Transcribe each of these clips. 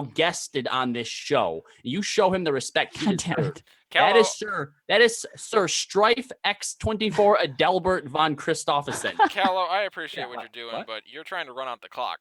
guested on this show. You show him the respect he God damn deserves. it. That is Sir Strife X24 Adelbert von Christopherson. Callow, I appreciate what what? you're doing, What? but you're trying to run out the clock.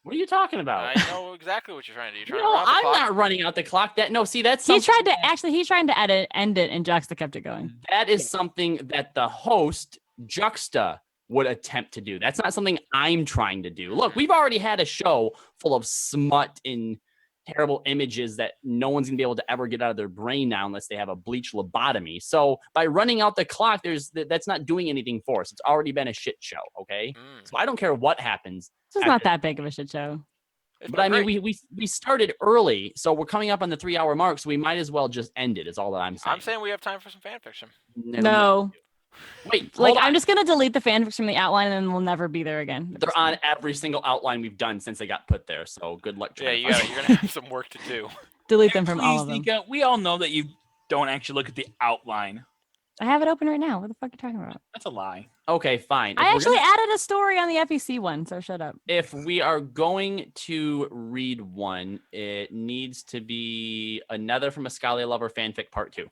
What are you talking about? I know exactly what you're trying to do. You're trying to No, run out the I'm clock. not running out the clock. That's He's something trying to end it, and Juxta kept it going. that is something that the host Juxta would attempt to do. That's not something I'm trying to do. Look, we've already had a show full of smut and terrible images that no one's gonna be able to ever get out of their brain now unless they have a bleach lobotomy. So by running out the clock, that's not doing anything for us. It's already been a shit show. Okay, so I don't care what happens. This is not that big of a shit show. But I mean, we started early, so we're coming up on the 3-hour mark, so we might as well just end it. Is all that I'm saying. I'm saying we have time for some fan fiction. No. Wait, like I'm just gonna delete the fanfics from the outline, and then we'll never be there again. They're on every single outline we've done since they got put there. So good luck. Yeah, you're gonna have some work to do. Delete them from all of them. Nika, we all know that you don't actually look at the outline. I have it open right now. What the fuck are you talking about? That's a lie. Okay, fine. I actually added a story on the FEC one, so shut up. If we are going to read one, it needs to be another from Eskalia Lover fanfic part 2.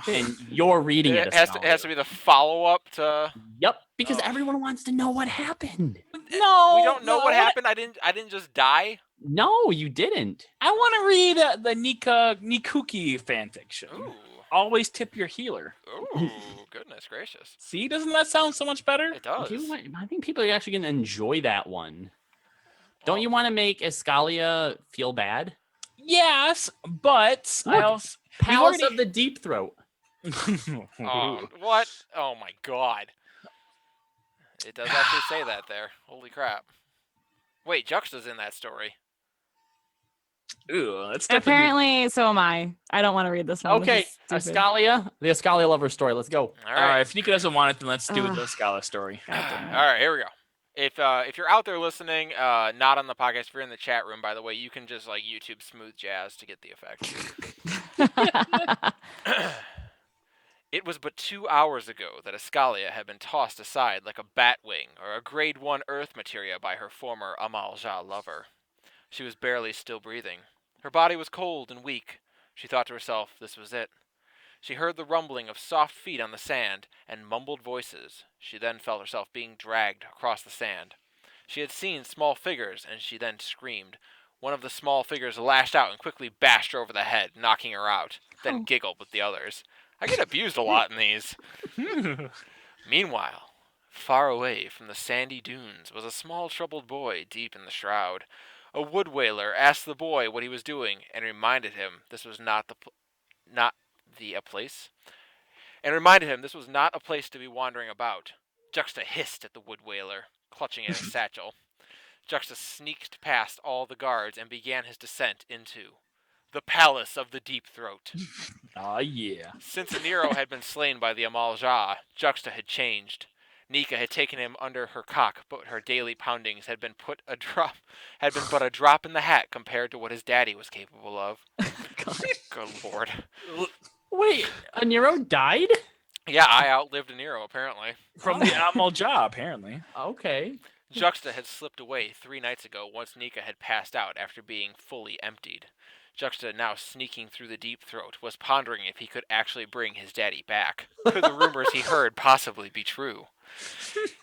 And you're reading it. It has to be the follow-up to. Yep, because everyone wants to know what happened. No, we don't know what happened. I didn't just die. No, you didn't. I want to read the Nikuki fanfiction. Ooh. Always tip your healer. Ooh, goodness gracious. See, doesn't that sound so much better? It does. I think people are actually going to enjoy that one. Don't you want to make Eskalia feel bad? Yes, but Look, I also Palace of the Deep Throat. What? Oh my god. It does actually say that there. Holy crap. Wait, Juxta's in that story. Ew, that's apparently so am I. I don't want to read this one. Okay, Eskalia, the Eskalia Lover story. Let's go. All right. If Nika doesn't want it, then let's do the Eskalia story. All right, here we go. If you're out there listening, not on the podcast, if you're in the chat room, by the way, you can just like YouTube smooth jazz to get the effect. It was but 2 hours ago that Eskalia had been tossed aside like a bat wing or a grade 1 earth materia by her former Amalja lover. She was barely still breathing. Her body was cold and weak. She thought to herself this was it. She heard the rumbling of soft feet on the sand and mumbled voices. She then felt herself being dragged across the sand. She had seen small figures, and she then screamed. One of the small figures lashed out and quickly bashed her over the head, knocking her out, then giggled with the others. I get abused a lot in these. Meanwhile, far away from the sandy dunes was a small troubled boy deep in the shroud. A wood whaler asked the boy what he was doing and reminded him this was not a place to be wandering about. Juxta hissed at the wood whaler, clutching at his satchel. Juxta sneaked past all the guards and began his descent into the Palace of the Deep Throat. Yeah. Since Nero had been slain by the Amalja, Juxta had changed. Nika had taken him under her cock, but her daily poundings had been but a drop in the hat compared to what his daddy was capable of. Good lord. Wait, Nero died? Yeah, I outlived Nero, apparently. From the Amalja, apparently. Okay. Juxta had slipped away 3 nights ago once Nika had passed out after being fully emptied. Juxta, now sneaking through the Deep Throat, was pondering if he could actually bring his daddy back. Could the rumors he heard possibly be true?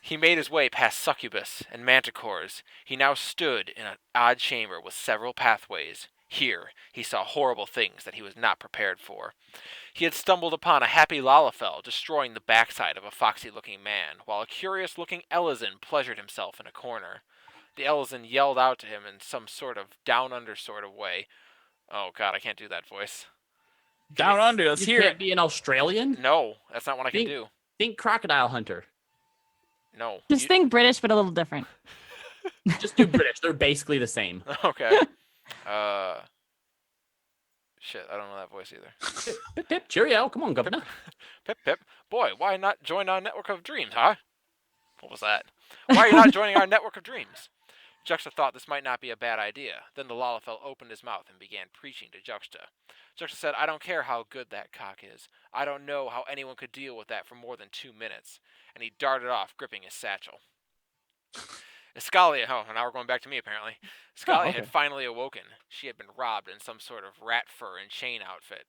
He made his way past succubus and manticores. He now stood in an odd chamber with several pathways. Here, he saw horrible things that he was not prepared for. He had stumbled upon a happy Lalafell destroying the backside of a foxy-looking man, while a curious-looking Elizin pleasured himself in a corner. The Elizin yelled out to him in some sort of down-under sort of way. Oh, God, I can't do that voice. Down under, let's hear You can't it. be an Australian? No, that's not what I can do. Think Crocodile Hunter. No. Just think British, but a little different. Just do British. They're basically the same. Okay. Shit, I don't know that voice either. Pip, pip, cheerio. Come on, governor. Pip, pip. Boy, why not join our network of dreams, huh? What was that? Why are you not joining our network of dreams? Juxta thought this might not be a bad idea. Then the Lalafell opened his mouth and began preaching to Juxta. Juxta said, I don't care how good that cock is. I don't know how anyone could deal with that for more than 2 minutes. And he darted off, gripping his satchel. Eskalia, now we're going back to me apparently. Eskalia okay. had finally awoken. She had been robbed in some sort of rat fur and chain outfit.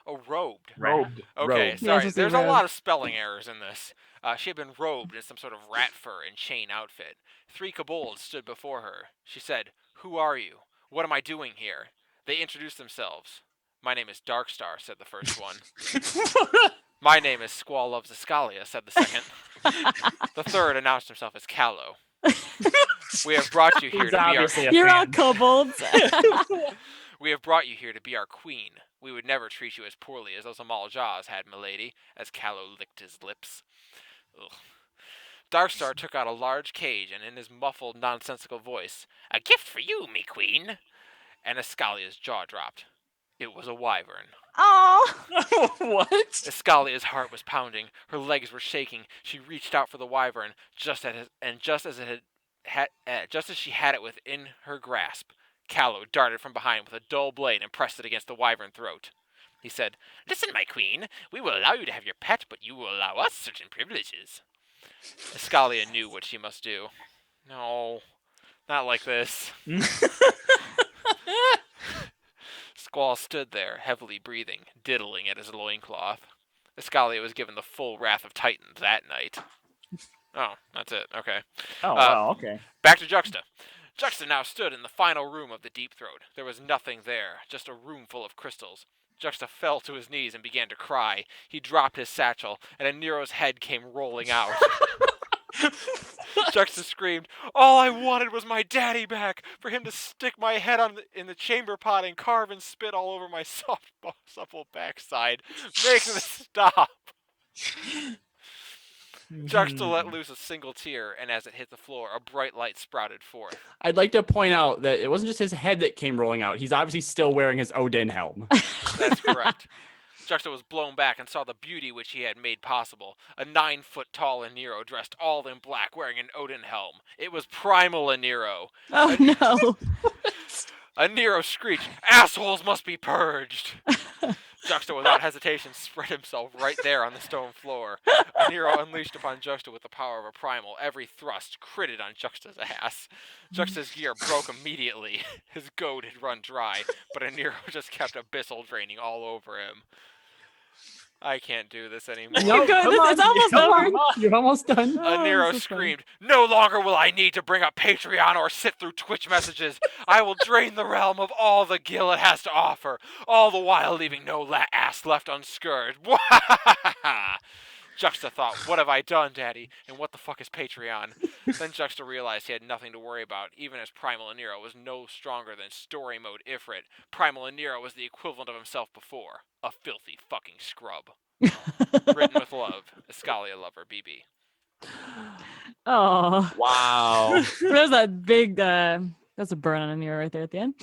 Robed. Robed. Okay, Robed. Yeah, sorry. supposed to be There's a robed. lot of spelling errors in this. She had been robed in some sort of rat fur and chain outfit. 3 kobolds stood before her. She said, "Who are you? What am I doing here?" They introduced themselves. "My name is Darkstar," said the first one. "My name is Squall Loves Eskalia," said the second. The third announced himself as Callow. "We have brought you here He's to be our obviously a You're all fan. kobolds. We have brought you here to be our queen. We would never treat you as poorly as those Amal Jaws had, milady," as Callow licked his lips. Ugh. Darkstar took out a large cage and in his muffled, nonsensical voice, "A gift for you, me queen." And Eskalia's jaw dropped. It was a wyvern. Oh. What? Eskalia's heart was pounding. Her legs were shaking. She reached out for the wyvern, just as she had it within her grasp, Callow darted from behind with a dull blade and pressed it against the wyvern throat. He said, "Listen, my queen. We will allow you to have your pet, but you will allow us certain privileges." Eskalia knew what she must do. No, not like this. Squall stood there, heavily breathing, diddling at his loincloth. Eskalia was given the full wrath of Titans that night. Oh, that's it. Okay. Oh, wow, okay. Back to Juxta. Juxta now stood in the final room of the Deep Throat. There was nothing there, just a room full of crystals. Juxta fell to his knees and began to cry. He dropped his satchel, and a Nero's head came rolling out. Juxta screamed, "All I wanted was my daddy back, for him to stick my head in the chamber pot and carve and spit all over my supple backside. Make this stop." Juxta let loose a single tear, and as it hit the floor, a bright light sprouted forth. I'd like to point out that it wasn't just his head that came rolling out. He's obviously still wearing his Odin helm. That's correct. Juxta was blown back and saw the beauty which he had made possible. A 9-foot-tall Nero dressed all in black, wearing an Odin helm. It was primal Nero. Oh no. A Nero screeched, "Assholes must be purged." Juxta, without hesitation, spread himself right there on the stone floor. A Nero unleashed upon Juxta with the power of a primal. Every thrust critted on Juxta's ass. Juxta's gear broke immediately. His goad had run dry, but a Nero just kept abyssal draining all over him. I can't do this anymore. Keep going. It's almost over. You're almost done. A Nero screamed, "No longer will I need to bring up Patreon or sit through Twitch messages. I will drain the realm of all the Gil it has to offer, all the while leaving no ass left unscourged." Juxta thought, "What have I done, Daddy? And what the fuck is Patreon?" Then Juxta realized he had nothing to worry about, even as Primal Nero was no stronger than Story Mode Ifrit. Primal Nero was the equivalent of himself before. A filthy fucking scrub. Written with love, Eskalia Lover, BB. Oh. Wow. There's a big that's a burn on a mirror right there at the end.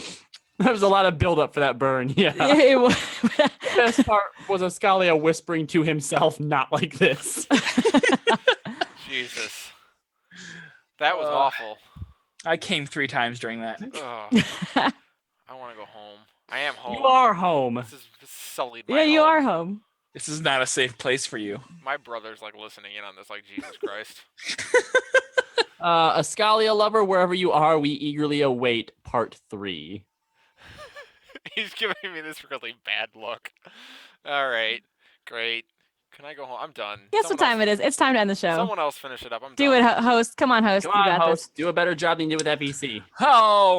There was a lot of buildup for that burn. Yeah. It was. The best part was Eskalia whispering to himself, "Not like this." Jesus. That was awful. I came 3 times during that. Ugh. I want to go home. I am home. You are home. This sullied my Yeah, you home. are home. This is not a safe place for you. My brother's like listening in on this, like, Jesus Christ. Eskalia Lover, wherever you are, we eagerly await part 3. He's giving me this really bad look. All right, great. Can I go home? I'm done. Guess what time it is? It's time to end the show. Someone else finish it up. I'm Do done. it, host. Come on, host. Come on, you got host. this. Do a better job than you did with FEC. Oh.